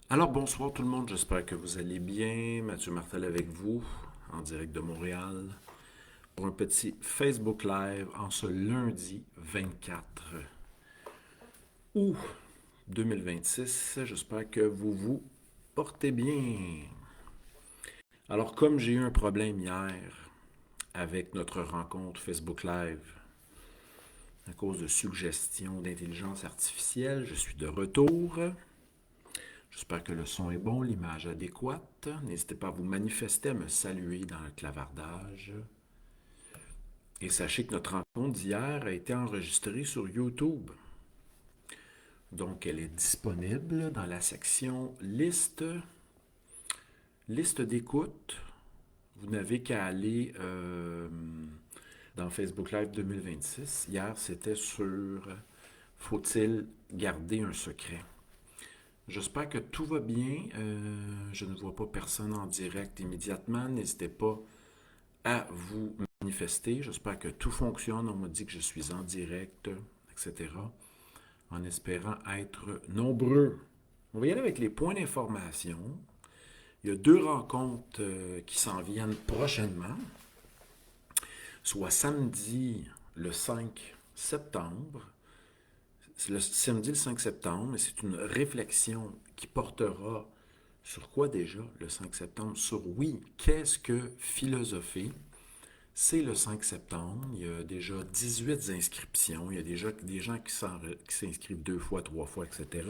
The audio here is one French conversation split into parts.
Alors bonsoir tout le monde, j'espère que vous allez bien. Mathieu Martel avec vous, en direct de Montréal, pour un petit Facebook Live en ce lundi 24 août 2026. J'espère que vous vous portez bien. Alors comme j'ai eu un problème hier avec notre rencontre Facebook Live à cause de suggestions d'intelligence artificielle, je suis de retour. J'espère que le son est bon, l'image adéquate. N'hésitez pas à vous manifester, à me saluer dans le clavardage. Et sachez que notre rencontre d'hier a été enregistrée sur YouTube. Donc, elle est disponible dans la section liste d'écoute. Vous n'avez qu'à aller dans Facebook Live 2026. Hier, c'était sur Faut-il garder un secret? J'espère que tout va bien. Je ne vois pas personne en direct immédiatement. N'hésitez pas à vous manifester. J'espère que tout fonctionne. On m'a dit que je suis en direct, etc. En espérant être nombreux. On va y aller avec les points d'information. Il y a deux rencontres qui s'en viennent prochainement, soit samedi le 5 septembre. C'est le samedi le 5 septembre, et c'est une réflexion qui portera sur quoi déjà le 5 septembre? Sur oui, qu'est-ce que philosopher? C'est le 5 septembre. Il y a déjà 18 inscriptions. Il y a déjà des gens qui s'inscrivent deux fois, trois fois, etc.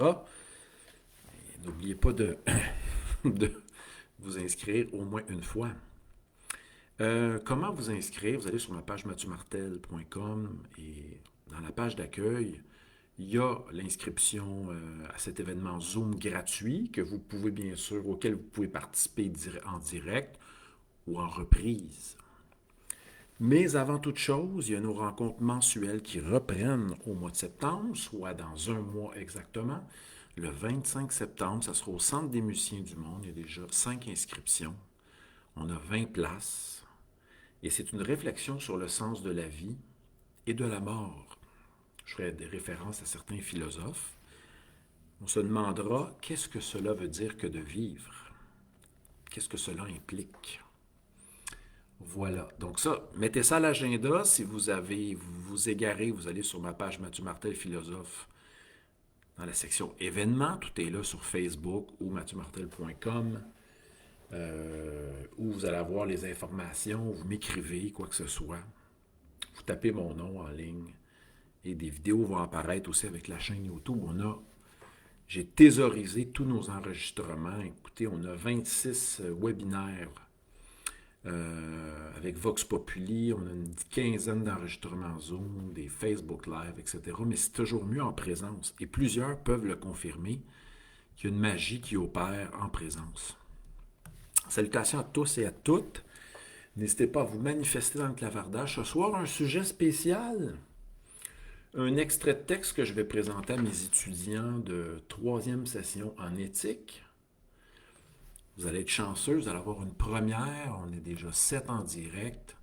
Et n'oubliez pas de vous inscrire au moins une fois. Comment vous inscrire? Vous allez sur ma page mathieumartel.com et dans la page d'accueil, il y a l'inscription à cet événement Zoom gratuit que vous pouvez bien sûr, auquel vous pouvez participer en direct ou en reprise. Mais avant toute chose, il y a nos rencontres mensuelles qui reprennent au mois de septembre, soit dans un mois exactement. Le 25 septembre, ça sera au Centre des musiciens du monde. Il y a déjà 5 inscriptions. On a 20 places. Et c'est une réflexion sur le sens de la vie et de la mort. Je ferai des références à certains philosophes. On se demandera qu'est-ce que cela veut dire que de vivre? Qu'est-ce que cela implique? Voilà. Donc ça, mettez ça à l'agenda. Si vous vous égarez, vous allez sur ma page Mathieu Martel Philosophe dans la section événements. Tout est là sur Facebook ou mathieumartel.com où vous allez avoir les informations, vous m'écrivez, quoi que ce soit. Vous tapez mon nom en ligne et des vidéos vont apparaître aussi avec la chaîne YouTube. J'ai thésaurisé tous nos enregistrements. Écoutez, on a 26 webinaires avec Vox Populi, on a une quinzaine d'enregistrements Zoom, des Facebook Live, etc. Mais c'est toujours mieux en présence. Et plusieurs peuvent le confirmer qu'il y a une magie qui opère en présence. Salutations à tous et à toutes. N'hésitez pas à vous manifester dans le clavardage. Ce soir, un sujet spécial. Un extrait de texte que je vais présenter à mes étudiants de troisième session en éthique. Vous allez être chanceux, vous allez avoir une première. On est déjà 7 en direct.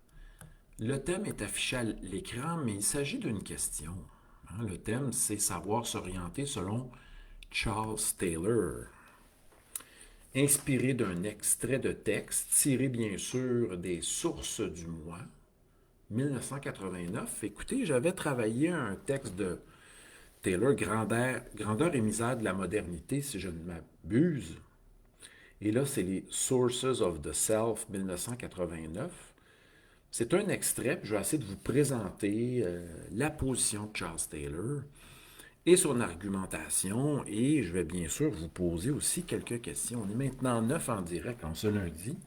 Le thème est affiché à l'écran, mais il s'agit d'une question. Le thème, c'est savoir s'orienter selon Charles Taylor. Inspiré d'un extrait de texte tiré bien sûr des sources du mois, 1989. Écoutez, j'avais travaillé un texte de Taylor, Grandeur et misère de la modernité, si je ne m'abuse. Et là, c'est les Sources of the Self, 1989. C'est un extrait, puis je vais essayer de vous présenter la position de Charles Taylor et son argumentation, et je vais bien sûr vous poser aussi quelques questions. On est maintenant 9 en direct en ce lundi,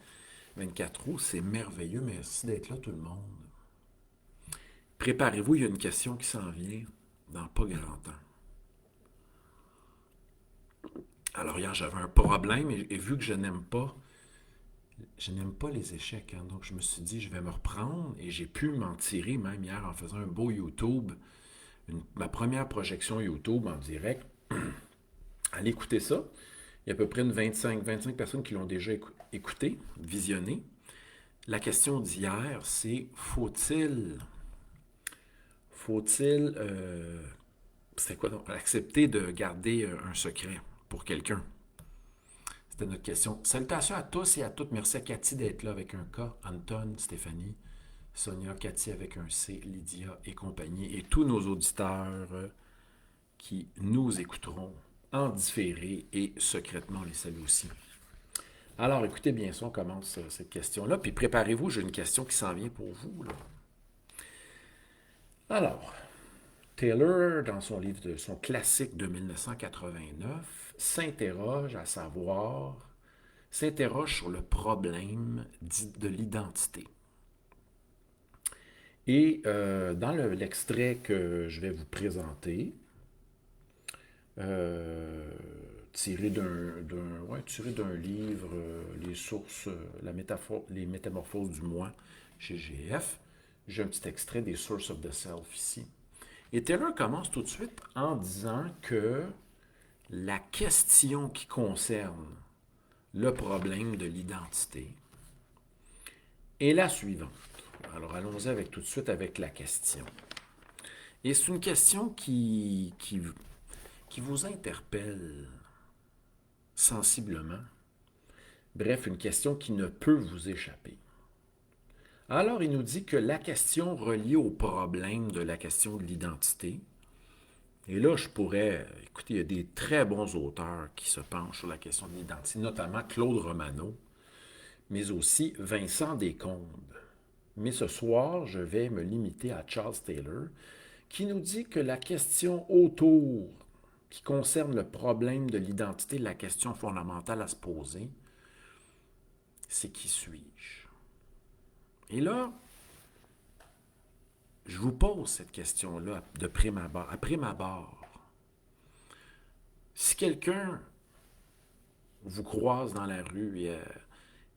24 août, c'est merveilleux, merci d'être là tout le monde. Préparez-vous, il y a une question qui s'en vient dans pas grand temps. Alors hier, j'avais un problème, et vu que je n'aime pas les échecs, hein, donc je me suis dit, je vais me reprendre, et j'ai pu m'en tirer même hier en faisant un beau YouTube, ma première projection YouTube en direct. Allez écouter ça. Il y a à peu près une 25 personnes qui l'ont déjà écouté, visionné. La question d'hier, c'est faut-il c'est quoi donc, accepter de garder un secret pour quelqu'un? C'était notre question. Salutations à tous et à toutes. Merci à Cathy d'être là avec un K, Anton, Stéphanie, Sonia, Cathy avec un C, Lydia et compagnie, et tous nos auditeurs qui nous écouteront en différé et secrètement, on les salue aussi. Alors, écoutez bien ça, on commence cette question-là, puis préparez-vous, j'ai une question qui s'en vient pour vous, là. Alors, Taylor, dans son livre, son classique de 1989, s'interroge sur le problème de l'identité. Et dans l'extrait que je vais vous présenter, tiré d'un livre, Les sources, les métamorphoses du moi, chez GF, j'ai un petit extrait des Sources of the Self ici. Et Taylor commence tout de suite en disant que la question qui concerne le problème de l'identité est la suivante. Alors allons-y tout de suite avec la question. Et c'est une question qui vous interpelle sensiblement. Bref, une question qui ne peut vous échapper. Alors, il nous dit que la question reliée au problème de la question de l'identité, et là, écoutez, il y a des très bons auteurs qui se penchent sur la question de l'identité, notamment Claude Romano, mais aussi Vincent Descombes. Mais ce soir, je vais me limiter à Charles Taylor, qui nous dit que la question autour, qui concerne le problème de l'identité, la question fondamentale à se poser, c'est qui suis-je? Et là, je vous pose cette question-là de prime abord. À prime abord, si quelqu'un vous croise dans la rue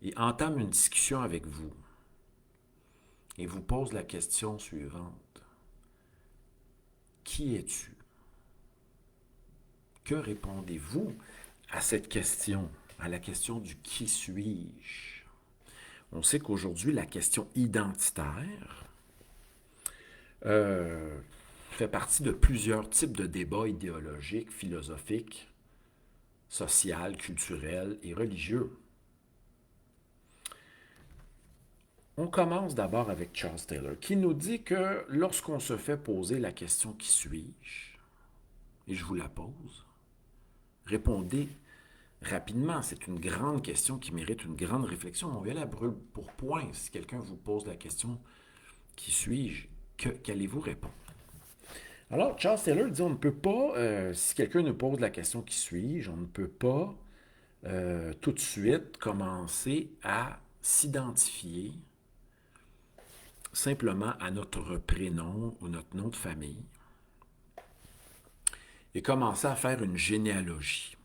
et entame une discussion avec vous et vous pose la question suivante, qui es-tu? Que répondez-vous à cette question, à la question du qui suis-je? On sait qu'aujourd'hui, la question identitaire fait partie de plusieurs types de débats idéologiques, philosophiques, sociaux, culturels et religieux. On commence d'abord avec Charles Taylor, qui nous dit que lorsqu'on se fait poser la question « Qui suis-je ?» et je vous la pose, répondez rapidement. C'est une grande question qui mérite une grande réflexion. On va aller à brûle pour point. Si quelqu'un vous pose la question « Qui suis-je ?» qu'allez-vous répondre? Alors, Charles Taylor dit on ne peut pas, si quelqu'un nous pose la question « Qui suis-je ?» on ne peut pas tout de suite commencer à s'identifier simplement à notre prénom ou notre nom de famille et commencer à faire une généalogie.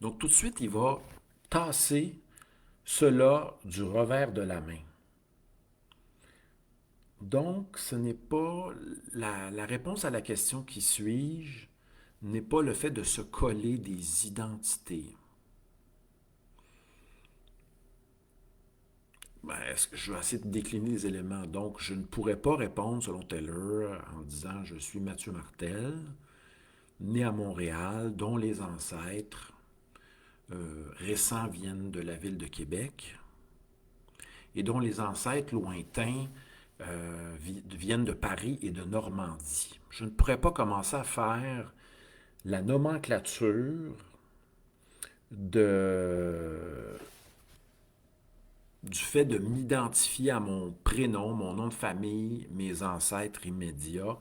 Donc tout de suite, il va tasser cela du revers de la main. Donc, ce n'est pas la réponse à la question « Qui suis-je » n'est pas le fait de se coller des identités. Je vais essayer de décliner les éléments. Donc, je ne pourrais pas répondre, selon Taylor, en disant « Je suis Mathieu Martel, né à Montréal, dont les ancêtres récents viennent de la ville de Québec et dont les ancêtres lointains viennent de Paris et de Normandie. » Je ne pourrais pas commencer à faire la nomenclature du fait de m'identifier à mon prénom, mon nom de famille, mes ancêtres immédiats,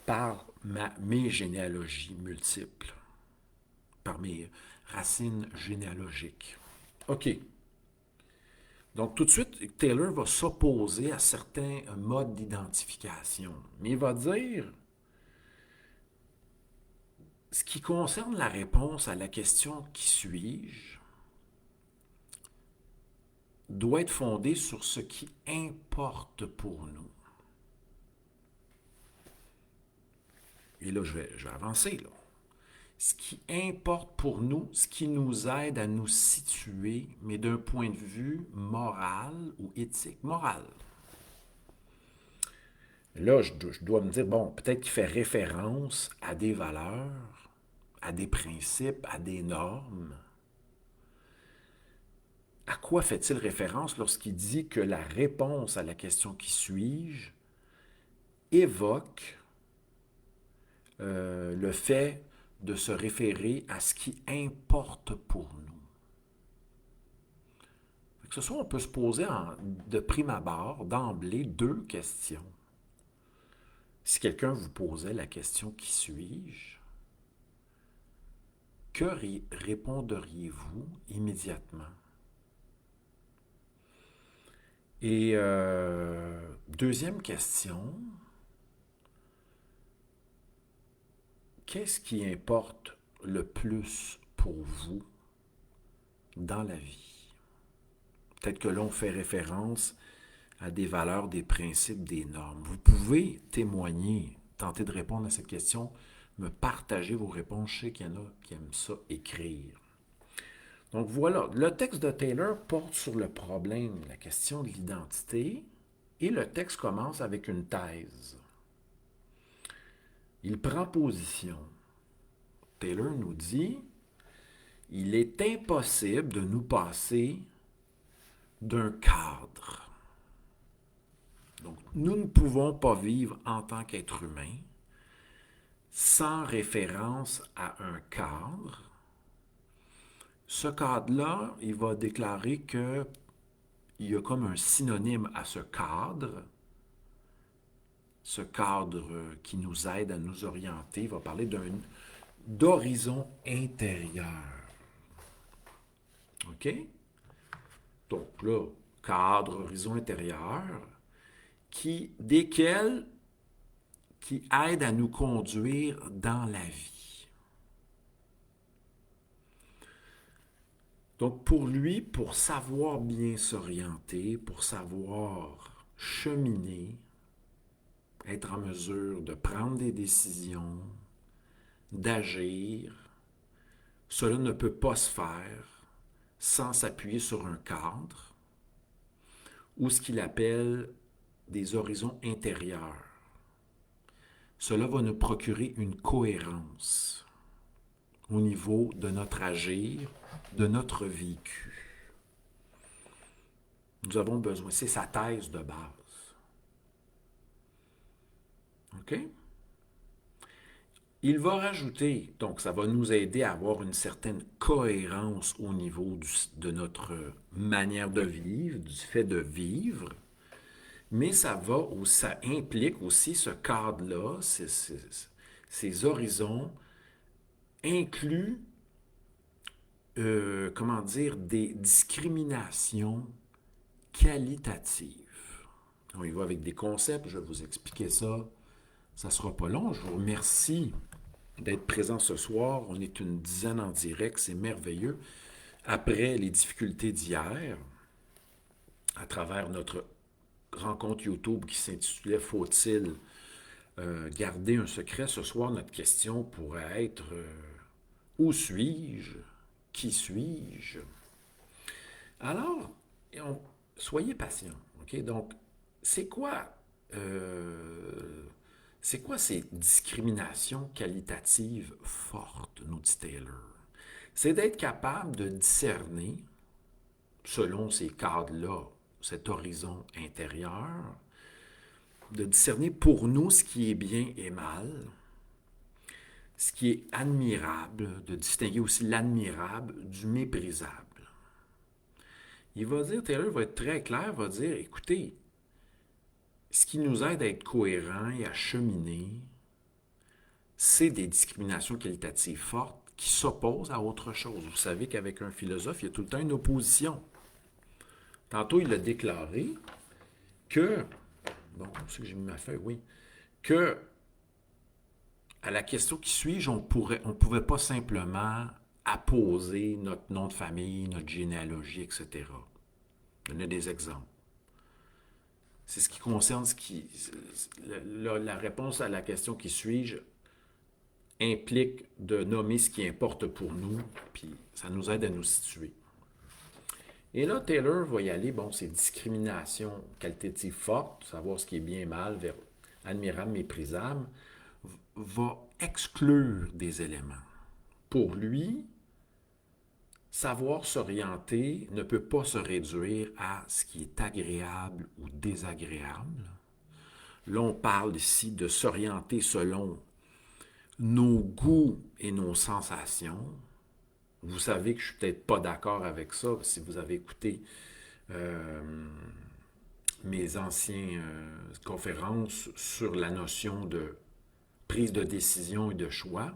par mes généalogies multiples, par mes racines généalogiques. OK. Donc, tout de suite, Taylor va s'opposer à certains modes d'identification. Mais il va dire, ce qui concerne la réponse à la question « Qui suis-je ?» doit être fondé sur ce qui importe pour nous. Et là, je vais avancer, là. Ce qui importe pour nous, ce qui nous aide à nous situer, mais d'un point de vue moral ou éthique. Moral. Là, je dois me dire, bon, peut-être qu'il fait référence à des valeurs à des principes, à des normes. À quoi fait-il référence lorsqu'il dit que la réponse à la question qui suis-je évoque le fait de se référer à ce qui importe pour nous? Que ce soit, on peut se poser de prime abord, d'emblée, deux questions. Si quelqu'un vous posait la question qui suis-je, que répondriez-vous immédiatement? Et deuxième question, qu'est-ce qui importe le plus pour vous dans la vie? Peut-être que là, on fait référence à des valeurs, des principes, des normes. Vous pouvez témoigner, tenter de répondre à cette question, me partager vos réponses. Je sais qu'il y en a qui aiment ça, écrire. Donc voilà, le texte de Taylor porte sur le problème, la question de l'identité, et le texte commence avec une thèse. Il prend position. Taylor nous dit, il est impossible de nous passer d'un cadre. Donc, nous ne pouvons pas vivre en tant qu'être humain sans référence à un cadre. Ce cadre-là, il va déclarer qu'il y a comme un synonyme à ce cadre qui nous aide à nous orienter. Il va parler d'horizon intérieur. OK? Donc là, cadre, horizon intérieur, qui aident à nous conduire dans la vie. Donc pour lui, pour savoir bien s'orienter, pour savoir cheminer, être en mesure de prendre des décisions, d'agir, cela ne peut pas se faire sans s'appuyer sur un cadre ou ce qu'il appelle des horizons intérieurs. Cela va nous procurer une cohérence au niveau de notre agir, de notre vécu. Nous avons besoin, c'est sa thèse de base. OK? Il va rajouter, donc ça va nous aider à avoir une certaine cohérence au niveau de notre manière de vivre, du fait de vivre, mais ça implique aussi ce cadre-là, ces horizons incluent, comment dire, des discriminations qualitatives. On y va avec des concepts, je vais vous expliquer ça. Ça ne sera pas long. Je vous remercie d'être présent ce soir. On est une dizaine en direct, c'est merveilleux. Après les difficultés d'hier, à travers notre rencontre YouTube qui s'intitulait Faut-il garder un secret? Ce soir, notre question pourrait être où suis-je? Qui suis-je? Alors, soyez patient. OK? Donc, c'est quoi ces discriminations qualitatives fortes, nous dit Taylor? C'est d'être capable de discerner, selon ces cadres-là, cet horizon intérieur, de discerner pour nous ce qui est bien et mal, ce qui est admirable, de distinguer aussi l'admirable du méprisable. Il va dire, Taylor va être très clair, va dire, écoutez, ce qui nous aide à être cohérents et à cheminer, c'est des discriminations qualitatives fortes qui s'opposent à autre chose. Vous savez qu'avec un philosophe, il y a tout le temps une opposition. Tantôt, il a déclaré que, bon, c'est que j'ai mis ma feuille, oui, que à la question qui suis-je, on ne pouvait pas simplement apposer notre nom de famille, notre généalogie, etc. Je donne des exemples. C'est ce qui concerne la réponse à la question qui suis-je implique de nommer ce qui importe pour nous, puis ça nous aide à nous situer. Et là, Taylor va y aller, bon, c'est discrimination qualitative forte, savoir ce qui est bien et mal, vers admirable, méprisable, va exclure des éléments. Pour lui, savoir s'orienter ne peut pas se réduire à ce qui est agréable ou désagréable. Là, on parle ici de s'orienter selon nos goûts et nos sensations. Vous savez que je ne suis peut-être pas d'accord avec ça si vous avez écouté mes anciennes conférences sur la notion de prise de décision et de choix.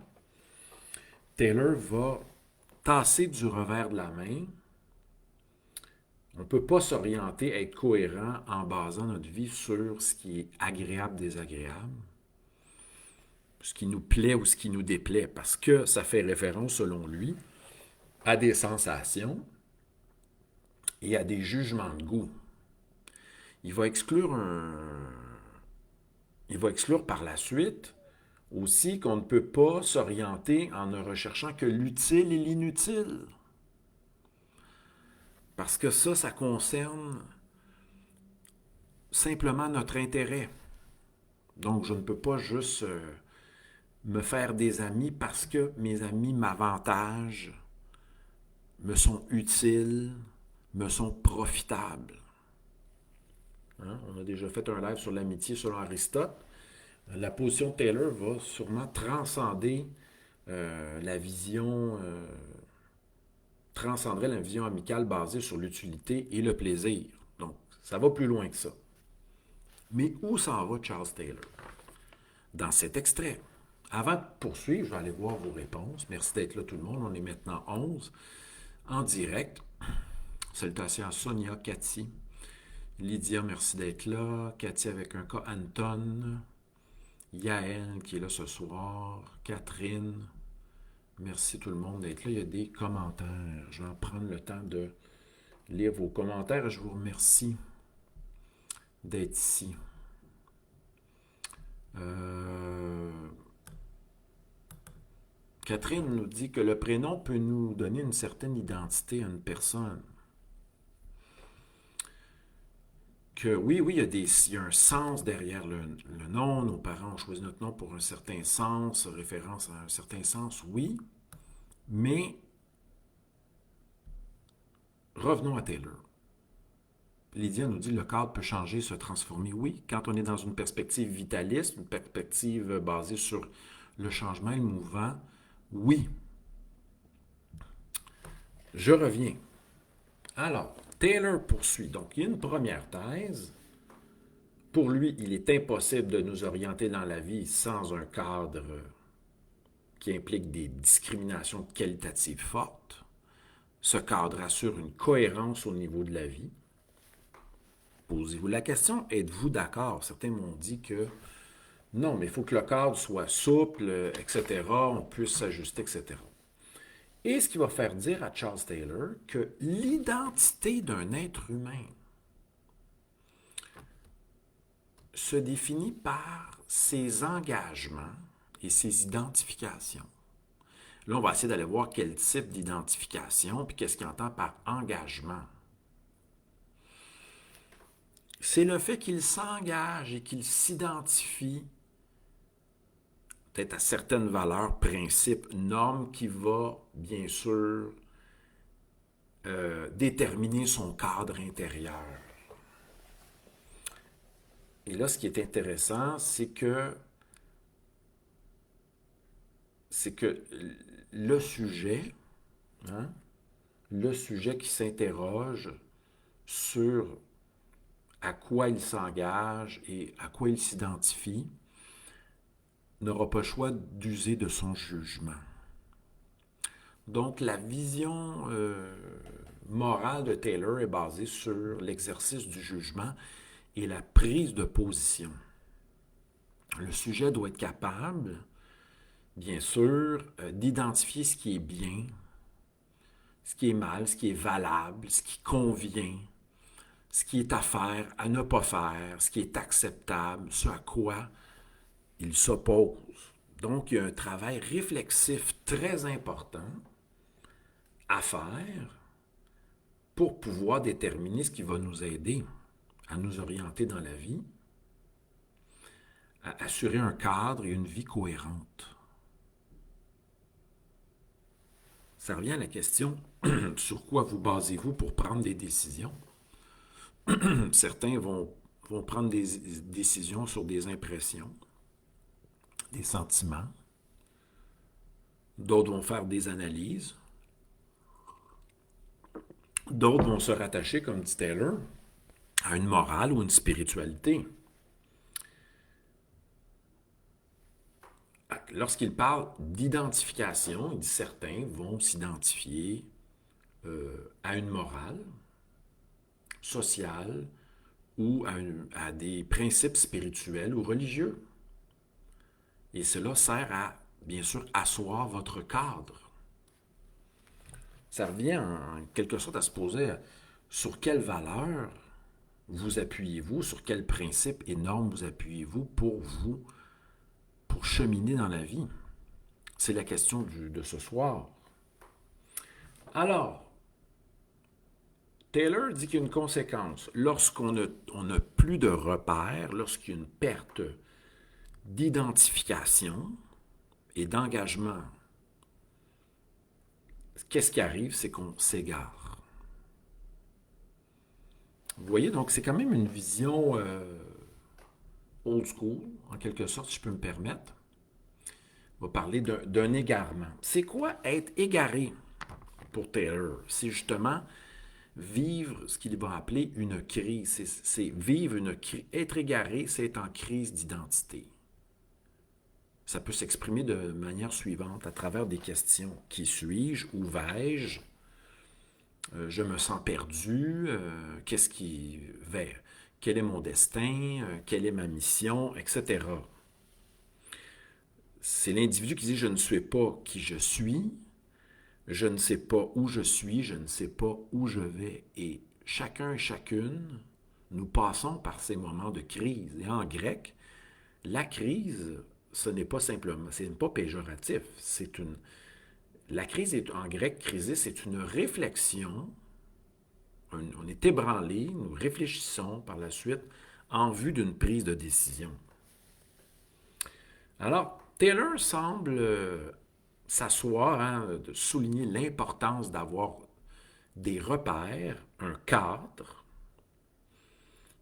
Taylor va tasser du revers de la main. On ne peut pas s'orienter, être cohérent en basant notre vie sur ce qui est agréable, désagréable, ce qui nous plaît ou ce qui nous déplaît, parce que ça fait référence, selon lui, à des sensations et à des jugements de goût. Il va exclure par la suite aussi qu'on ne peut pas s'orienter en ne recherchant que l'utile et l'inutile. Parce que ça concerne simplement notre intérêt. Donc, je ne peux pas juste me faire des amis parce que mes amis m'avantagent, me sont utiles, me sont profitables. Hein? On a déjà fait un live sur l'amitié selon Aristote. La position de Taylor va sûrement transcender la vision, transcenderait la vision amicale basée sur l'utilité et le plaisir. Donc, ça va plus loin que ça. Mais où s'en va Charles Taylor? Dans cet extrait. Avant de poursuivre, je vais aller voir vos réponses. Merci d'être là tout le monde. On est maintenant 11 en direct. Salutations à Sonia, Cathy, Lydia, merci d'être là. Cathy avec un cas, Anton, Yael qui est là ce soir, Catherine. Merci tout le monde d'être là. Il y a des commentaires. Je vais prendre le temps de lire vos commentaires et je vous remercie d'être ici. Catherine nous dit que le prénom peut nous donner une certaine identité à une personne. Que oui, il y a un sens derrière le nom. Nos parents ont choisi notre nom pour un certain sens, référence à un certain sens, oui. Mais revenons à Taylor. Lydia nous dit que le cadre peut changer, se transformer. Oui, quand on est dans une perspective vitaliste, une perspective basée sur le changement, le mouvement, oui. Je reviens. Alors, Taylor poursuit. Donc, il y a une première thèse. Pour lui, il est impossible de nous orienter dans la vie sans un cadre qui implique des discriminations qualitatives fortes. Ce cadre assure une cohérence au niveau de la vie. Posez-vous la question, êtes-vous d'accord? Certains m'ont dit que non, mais il faut que le cadre soit souple, etc., on puisse s'ajuster, etc. Et ce qui va faire dire à Charles Taylor que l'identité d'un être humain se définit par ses engagements et ses identifications. Là, on va essayer d'aller voir quel type d'identification, puis qu'est-ce qu'il entend par engagement. C'est le fait qu'il s'engage et qu'il s'identifie peut-être à certaines valeurs, principes, normes qui va, bien sûr, déterminer son cadre intérieur. Et là, ce qui est intéressant, c'est que le sujet, hein, le sujet qui s'interroge sur à quoi il s'engage et à quoi il s'identifie, n'aura pas le choix d'user de son jugement. Donc, la vision morale de Taylor est basée sur l'exercice du jugement et la prise de position. Le sujet doit être capable, bien sûr, d'identifier ce qui est bien, ce qui est mal, ce qui est valable, ce qui convient, ce qui est à faire, à ne pas faire, ce qui est acceptable, ce à quoi il s'oppose. Donc, il y a un travail réflexif très important à faire pour pouvoir déterminer ce qui va nous aider à nous orienter dans la vie, à assurer un cadre et une vie cohérente. Ça revient à la question sur quoi vous basez-vous pour prendre des décisions. Certains vont prendre des décisions sur des impressions, des sentiments. D'autres vont faire des analyses. D'autres vont se rattacher, comme dit Taylor, à une morale ou une spiritualité. Lorsqu'il parle d'identification, il dit certains vont s'identifier à une morale sociale ou à des principes spirituels ou religieux. Et cela sert à, bien sûr, asseoir votre cadre. Ça revient en quelque sorte à se poser sur quelle valeur vous appuyez-vous, sur quels principes et normes vous appuyez-vous, pour cheminer dans la vie. C'est la question de ce soir. Alors, Taylor dit qu'il y a une conséquence. Lorsqu'on n'a plus de repères, lorsqu'il y a une perte d'identification et d'engagement, qu'est-ce qui arrive? C'est qu'on s'égare. Vous voyez, donc c'est quand même une vision old school, en quelque sorte, si je peux me permettre. On va parler d'un égarement. C'est quoi être égaré pour Taylor? C'est justement vivre ce qu'il va appeler une crise. C'est vivre une crise. Être égaré, c'est être en crise d'identité. Ça peut s'exprimer de manière suivante, à travers des questions. Qui suis-je? Où vais-je? Je me sens perdu. Qu'est-ce qui vers? Quel est mon destin? Quelle est ma mission? Etc. C'est l'individu qui dit « je ne sais pas qui je suis ». Je ne sais pas où je suis, je ne sais pas où je vais. Et chacun et chacune, nous passons par ces moments de crise. Et en grec, la crise, ce n'est pas simplement, c'est pas péjoratif. La crise est, en grec, crisis, c'est une réflexion. On est ébranlé, nous réfléchissons par la suite en vue d'une prise de décision. Alors, Taylor semble s'asseoir, de souligner l'importance d'avoir des repères, un cadre.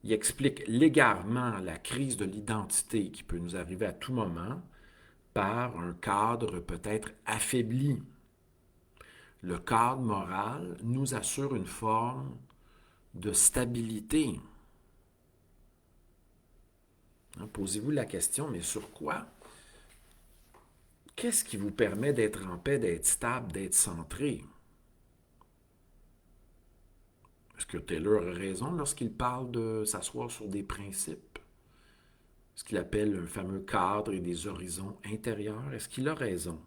Il explique l'égarement, la crise de l'identité qui peut nous arriver à tout moment par un cadre peut-être affaibli. Le cadre moral nous assure une forme de stabilité. Posez-vous la question, mais sur quoi? Qu'est-ce qui vous permet d'être en paix, d'être stable, d'être centré? Est-ce que Taylor a raison lorsqu'il parle de s'asseoir sur des principes? Ce qu'il appelle un fameux cadre et des horizons intérieurs? Est-ce qu'il a raison?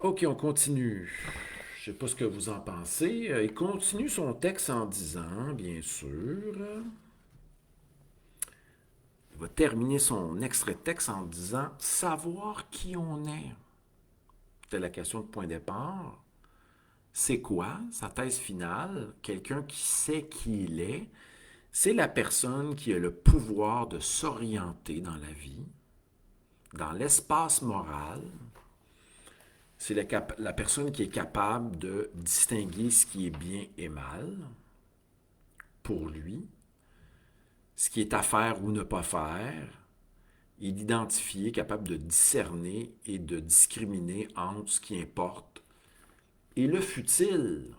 Ok, on continue. Je ne sais pas ce que vous en pensez. Il continue son texte en disant, bien sûr, il va terminer son extrait de texte en disant « Savoir qui on est ». C'était la question de point de départ. C'est quoi sa thèse finale? Quelqu'un qui sait qui il est, c'est la personne qui a le pouvoir de s'orienter dans la vie, dans l'espace moral. C'est la personne qui est capable de distinguer ce qui est bien et mal pour lui, ce qui est à faire ou ne pas faire, et d'identifier, capable de discerner et de discriminer entre ce qui importe et le futile.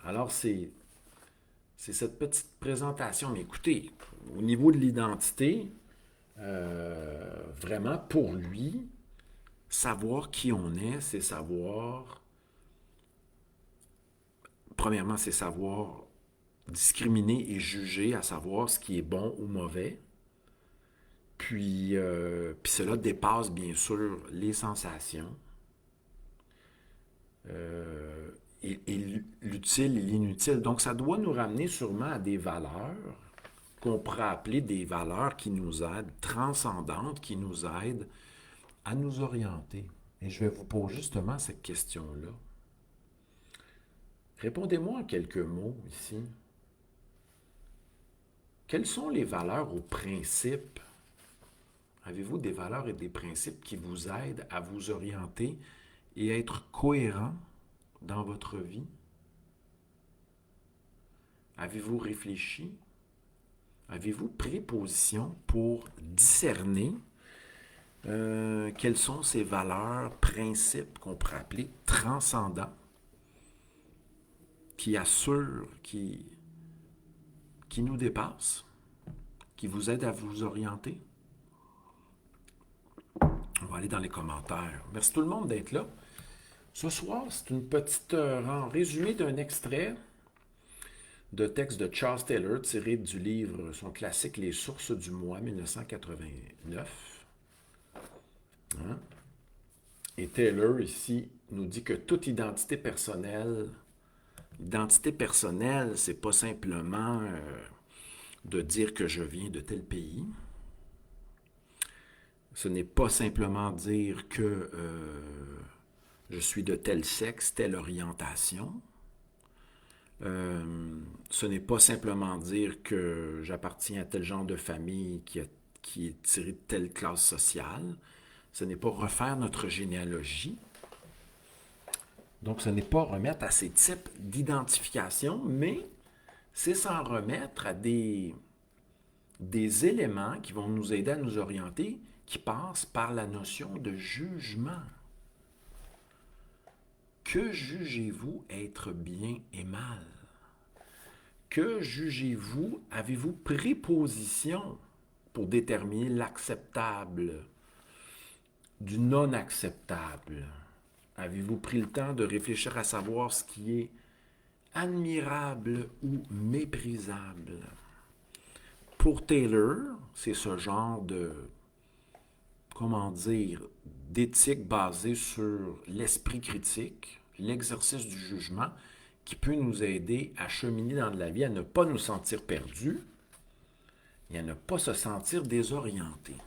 Alors, c'est cette petite présentation. Mais écoutez, au niveau de l'identité, vraiment, pour lui, savoir qui on est, c'est savoir... Premièrement, c'est savoir discriminer et juger, à savoir ce qui est bon ou mauvais. Puis cela dépasse, bien sûr, les sensations. Et l'utile et l'inutile. Donc, ça doit nous ramener sûrement à des valeurs qu'on pourrait appeler des valeurs qui nous aident, transcendantes, qui nous aident à nous orienter. Et je vais vous poser justement cette question-là. Répondez-moi en quelques mots ici. Quelles sont les valeurs ou principes Avez-vous des valeurs et des principes qui vous aident à vous orienter et à être cohérent dans votre vie? Avez-vous réfléchi? Avez-vous pris position pour discerner quelles sont ces valeurs, principes qu'on pourrait appeler transcendants, qui assurent, qui nous dépassent, qui vous aident à vous orienter? On va aller dans les commentaires. Merci tout le monde d'être là. Ce soir, c'est une petite résumé d'un extrait de texte de Charles Taylor tiré du livre, son classique Les sources du moi, 1989. Hein? Et Taylor, ici, nous dit que toute identité personnelle, c'est pas simplement de dire que je viens de tel pays. Ce n'est pas simplement dire que je suis de tel sexe, telle orientation. Ce n'est pas simplement dire que j'appartiens à tel genre de famille qui est tiré de telle classe sociale. Ce n'est pas refaire notre généalogie. Donc, ce n'est pas remettre à ces types d'identification, mais c'est s'en remettre à des éléments qui vont nous aider à nous orienter, qui passent par la notion de jugement. Que jugez-vous être bien et mal? Que jugez-vous? Avez-vous pris position pour déterminer l'acceptable du non acceptable? Avez-vous pris le temps de réfléchir à savoir ce qui est admirable ou méprisable? Pour Taylor, c'est ce genre de, d'éthique basée sur l'esprit critique, l'exercice du jugement, qui peut nous aider à cheminer dans la vie, à ne pas nous sentir perdus et à ne pas se sentir désorientés.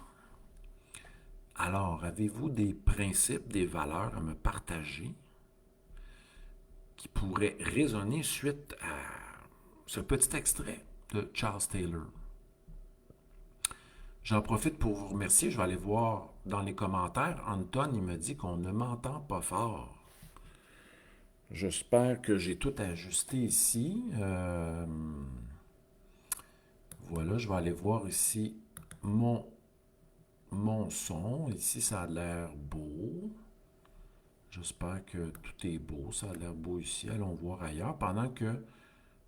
Alors, avez-vous des principes, des valeurs à me partager qui pourraient résonner suite à ce petit extrait de Charles Taylor? J'en profite pour vous remercier. Je vais aller voir dans les commentaires. Anton, il me dit qu'on ne m'entend pas fort. J'espère que j'ai tout ajusté ici. Voilà, je vais aller voir ici mon son. Ici, ça a l'air beau. J'espère que tout est beau. Ça a l'air beau ici. Allons voir ailleurs. Pendant que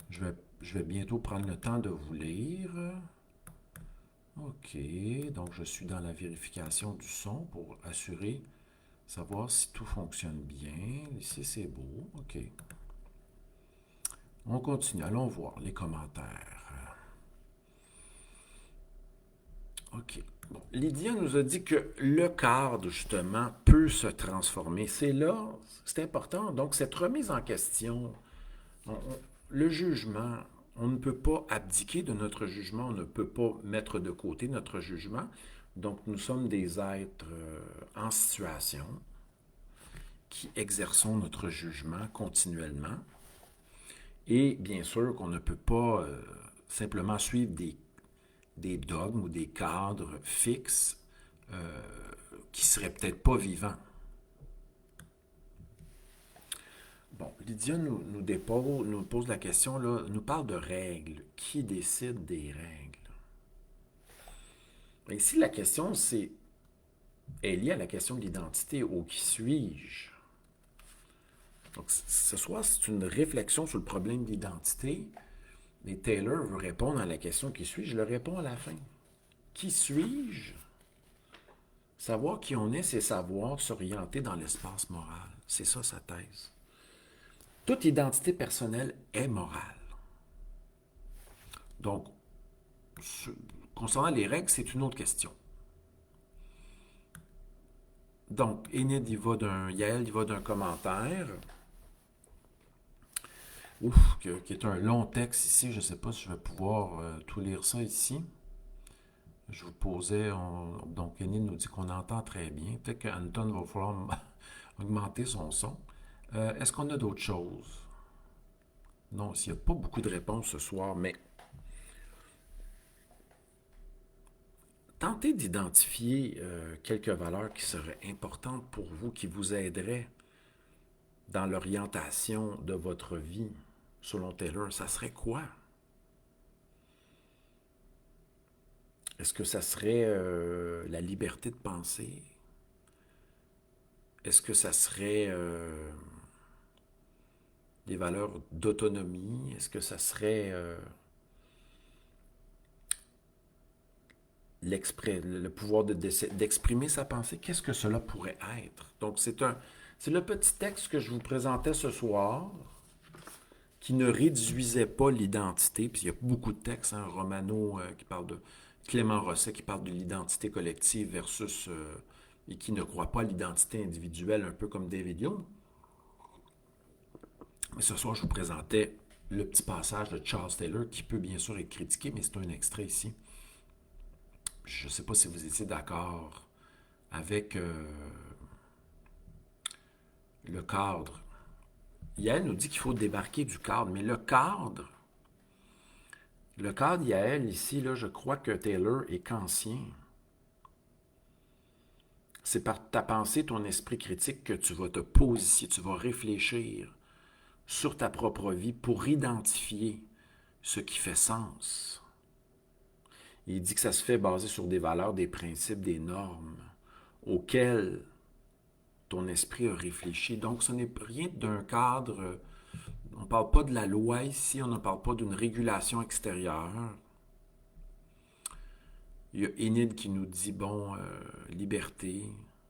je vais bientôt prendre le temps de vous lire. OK. Donc, je suis dans la vérification du son pour savoir si tout fonctionne bien. Ici, c'est beau. OK. On continue. Allons voir les commentaires. OK. Bon. Lydia nous a dit que le cadre, justement, peut se transformer. C'est important. Donc, cette remise en question, le jugement, on ne peut pas abdiquer de notre jugement, on ne peut pas mettre de côté notre jugement. Donc, nous sommes des êtres en situation qui exerçons notre jugement continuellement. Et bien sûr qu'on ne peut pas simplement suivre des dogmes ou des cadres fixes qui ne seraient peut-être pas vivants. Bon, Lydia nous pose la question, là, nous parle de règles. Qui décide des règles? Et ici, la question est liée à la question de l'identité, au qui suis-je? Donc, ce soir, c'est une réflexion sur le problème de l'identité. Et Taylor veut répondre à la question qui suis-je? Je le réponds à la fin. Qui suis-je? Savoir qui on est, c'est savoir s'orienter dans l'espace moral. C'est ça sa thèse. Toute identité personnelle est morale. Donc, concernant les règles, c'est une autre question. Donc, Yael, il va d'un commentaire. Qui est un long texte ici. Je ne sais pas si je vais pouvoir tout lire ça ici. Je vous posais, donc Enid nous dit qu'on entend très bien. Peut-être qu'Anton va falloir augmenter son son. Est-ce qu'on a d'autres choses? Non, s'il n'y a pas beaucoup de réponses ce soir, mais Tentez d'identifier quelques valeurs qui seraient importantes pour vous, qui vous aideraient dans l'orientation de votre vie, selon Taylor. Ça serait quoi? Est-ce que ça serait la liberté de penser? Est-ce que ça serait des valeurs d'autonomie? Est-ce que ça serait le pouvoir d'exprimer sa pensée? Qu'est-ce que cela pourrait être? Donc, c'est le petit texte que je vous présentais ce soir, qui ne réduisait pas l'identité. Puis il y a beaucoup de textes, hein, Romano qui parle de Clément Rosset qui parle de l'identité collective versus et qui ne croit pas à l'identité individuelle, un peu comme David Hume. Mais ce soir, je vous présentais le petit passage de Charles Taylor qui peut bien sûr être critiqué, mais c'est un extrait ici. Je ne sais pas si vous étiez d'accord avec le cadre. Yael nous dit qu'il faut débarquer du cadre, mais le cadre Yael ici, là, je crois que Taylor est kantien. C'est par ta pensée, ton esprit critique que tu vas te positionner, tu vas réfléchir sur ta propre vie pour identifier ce qui fait sens. Il dit que ça se fait basé sur des valeurs, des principes, des normes auxquelles ton esprit a réfléchi. Donc, ce n'est rien d'un cadre. On ne parle pas de la loi ici, on ne parle pas d'une régulation extérieure. Il y a Enid qui nous dit, bon, liberté,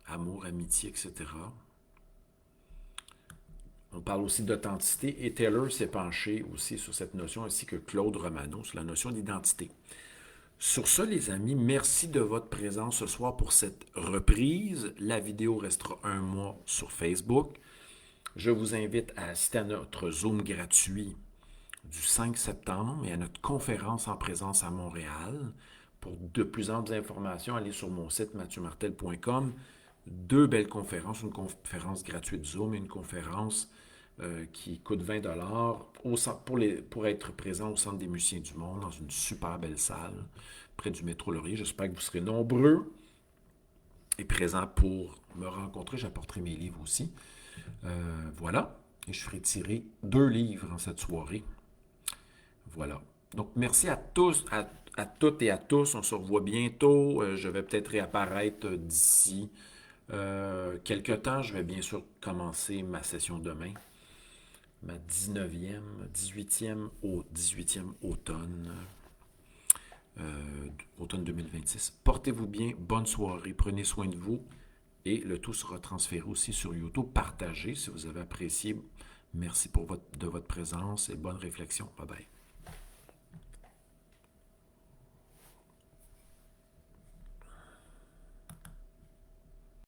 amour, amitié, etc. On parle aussi d'authenticité et Taylor s'est penché aussi sur cette notion, ainsi que Claude Romano, sur la notion d'identité. Sur ce, les amis, merci de votre présence ce soir pour cette reprise. La vidéo restera un mois sur Facebook. Je vous invite à assister à notre Zoom gratuit du 5 septembre et à notre conférence en présence à Montréal. Pour de plus amples informations, allez sur mon site mathieumartel.com. 2 belles conférences, une conférence gratuite Zoom et une conférence qui coûte 20 pour être présent au Centre des musiciens du monde, dans une super belle salle, près du métro Laurier. J'espère que vous serez nombreux et présents pour me rencontrer. J'apporterai mes livres aussi. Voilà. Et je ferai tirer 2 livres en cette soirée. Voilà. Donc, merci à tous, à toutes et à tous. On se revoit bientôt. Je vais peut-être réapparaître d'ici quelques temps. Je vais bien sûr commencer ma session demain. Ma 18e automne. Automne 2026. Portez-vous bien. Bonne soirée. Prenez soin de vous. Et le tout sera transféré aussi sur YouTube. Partagez si vous avez apprécié. Merci de votre présence et bonne réflexion. Bye bye.